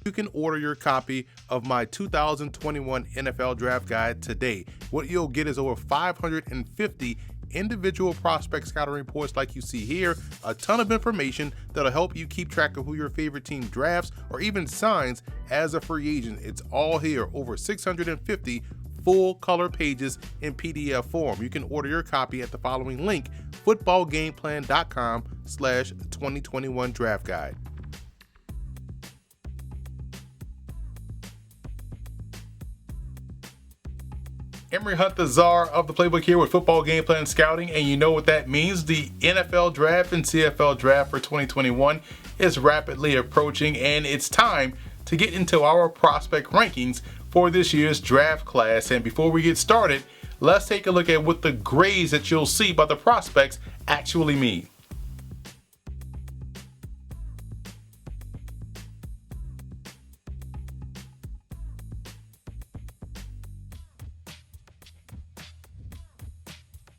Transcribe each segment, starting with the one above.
You can order your copy of my 2021 NFL Draft Guide today. What you'll get is over 550 individual prospect scouting reports like you see here, a ton of information that'll help you keep track of who your favorite team drafts or even signs as a free agent. It's all here, over 650 full color pages in PDF form. You can order your copy at the following link, footballgameplan.com/2021 draft guide. Emery Hunt, the czar of the playbook, here with Football Game Plan Scouting, and you know what that means. The NFL Draft and CFL Draft for 2021 is rapidly approaching, and it's time to get into our prospect rankings for this year's draft class. And before we get started, let's take a look at what the grades that you'll see by the prospects actually mean.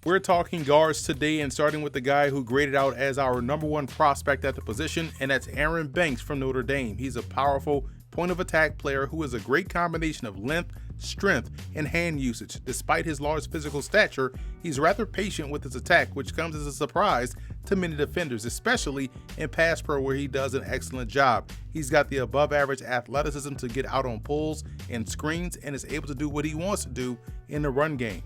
We're talking guards today, and starting with the guy who graded out as our #1 prospect at the position, and that's Aaron Banks from Notre Dame. He's a powerful point of attack player who is a great combination of length, strength, and hand usage. Despite his large physical stature, he's rather patient with his attack, which comes as a surprise to many defenders, especially in pass pro where he does an excellent job. He's got the above average athleticism to get out on pulls and screens, and is able to do what he wants to do in the run game.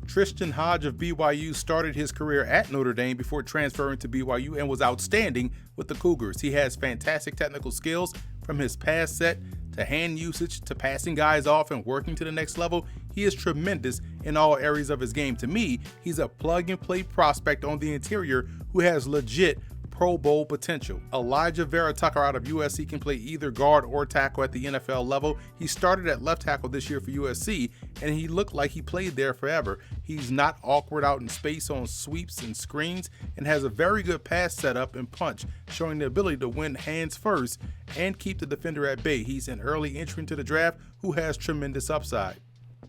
Tristan Hodge of Byu started his career at Notre Dame before transferring to BYU and was outstanding with the Cougars. He has fantastic technical skills, from his pass set to hand usage to passing guys off and working to the next level. He is tremendous in all areas of his game. To me, he's a plug-and-play prospect on the interior who has legit Pro Bowl potential. Vera out of USC can play either guard or tackle at the NFL level. He started at left tackle this year for USC, and he looked like he played there forever. He's not awkward out in space on sweeps and screens, and has a very good pass setup and punch, showing the ability to win hands first and keep the defender at bay. He's an early entry into the draft who has tremendous upside.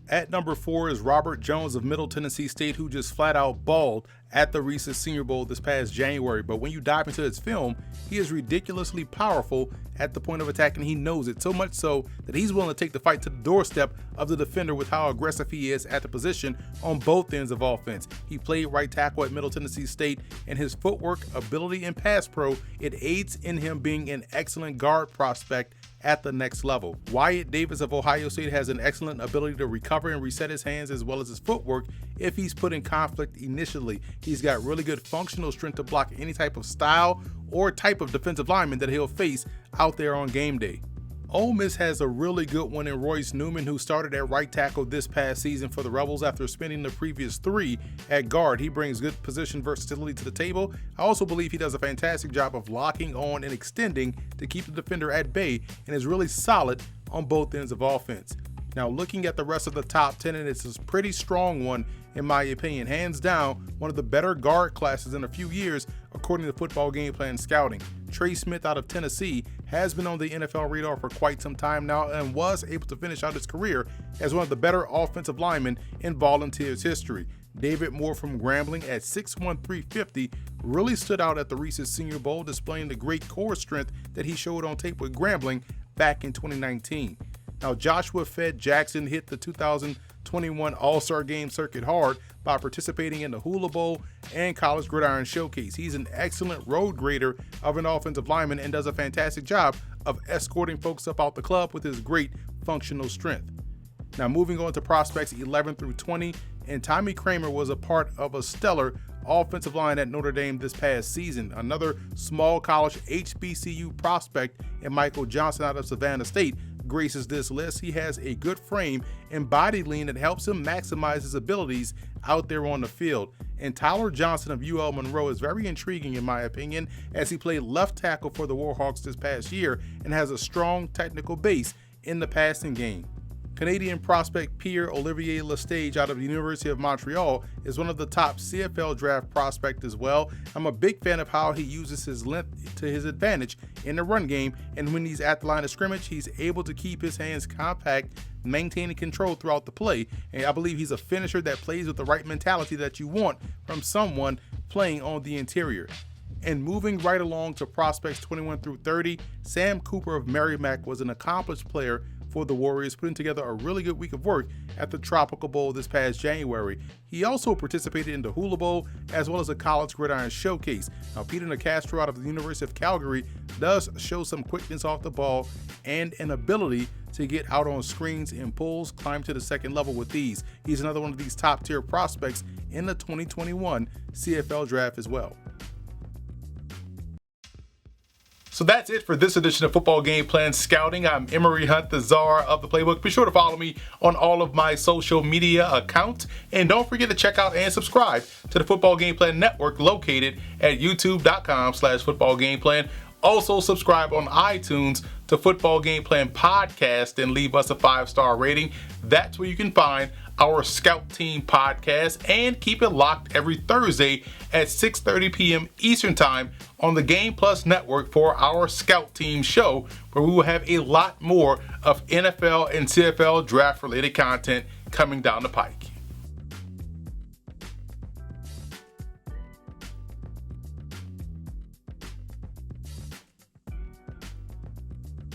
At number 4 is Robert Jones of Middle Tennessee State, who just flat out balled at the Reese's Senior Bowl this past January. But when you dive into his film, he is ridiculously powerful at the point of attack, and he knows it, so much so that he's willing to take the fight to the doorstep of the defender with how aggressive he is at the position on both ends of offense. He played right tackle at Middle Tennessee State, and his footwork, ability, and pass pro, it aids in him being an excellent guard prospect at the next level. Wyatt Davis of Ohio State has an excellent ability to recover and reset his hands as well as his footwork if he's put in conflict initially. He's got really good functional strength to block any type of style or type of defensive lineman that he'll face out there on game day. Ole Miss has a really good one in Royce Newman, who started at right tackle this past season for the Rebels after spending the previous 3 at guard. He brings good position versatility to the table. I also believe he does a fantastic job of locking on and extending to keep the defender at bay, and is really solid on both ends of offense. Now, looking at the rest of the top 10, and it's a pretty strong one in my opinion. Hands down, one of the better guard classes in a few years, according to Football Game Plan Scouting. Trey Smith out of Tennessee has been on the NFL radar for quite some time now, and was able to finish out his career as one of the better offensive linemen in Volunteers history. David Moore from Grambling at 6'1", 350 really stood out at the Reese's Senior Bowl, displaying the great core strength that he showed on tape with Grambling back in 2019. Now, Joshua Fed Jackson hit the 2021 All-Star Game circuit hard by participating in the Hula Bowl and College Gridiron Showcase. He's an excellent road grader of an offensive lineman and does a fantastic job of escorting folks up out the club with his great functional strength. Now, moving on to prospects 11 through 20, and Tommy Kramer was a part of a stellar offensive line at Notre Dame this past season. Another small college HBCU prospect, and Michael Johnson out of Savannah State graces this list. He has a good frame and body lean that helps him maximize his abilities out there on the field. And Tyler Johnson of UL Monroe is very intriguing in my opinion, as he played left tackle for the Warhawks this past year and has a strong technical base in the passing game. Canadian prospect Pier Olivier Lestage out of the University of Montreal is one of the top CFL draft prospects as well. I'm a big fan of how he uses his length to his advantage in the run game, and when he's at the line of scrimmage, he's able to keep his hands compact, maintaining control throughout the play. And I believe he's a finisher that plays with the right mentality that you want from someone playing on the interior. And moving right along to prospects 21 through 30, Sam Cooper of Merrimack was an accomplished player for the Warriors, putting together a really good week of work at the Tropical Bowl this past January. He also participated in the Hula Bowl as well as a college gridiron showcase. Now, Peter Nicastro out of the University of Calgary does show some quickness off the ball and an ability to get out on screens and pulls, climb to the second level with these. He's another one of these top tier prospects in the 2021 CFL draft as well. So that's it for this edition of Football Game Plan Scouting. I'm Emory Hunt, the czar of the playbook. Be sure to follow me on all of my social media accounts. And don't forget to check out and subscribe to the Football Game Plan Network located at youtube.com/footballgameplan. Also subscribe on iTunes to Football Game Plan Podcast and leave us a 5-star rating. That's where you can find our Scout Team podcast, and keep it locked every Thursday at 6:30 p.m. Eastern Time on the Game Plus Network for our Scout Team show, where we will have a lot more of NFL and CFL draft related content coming down the pike.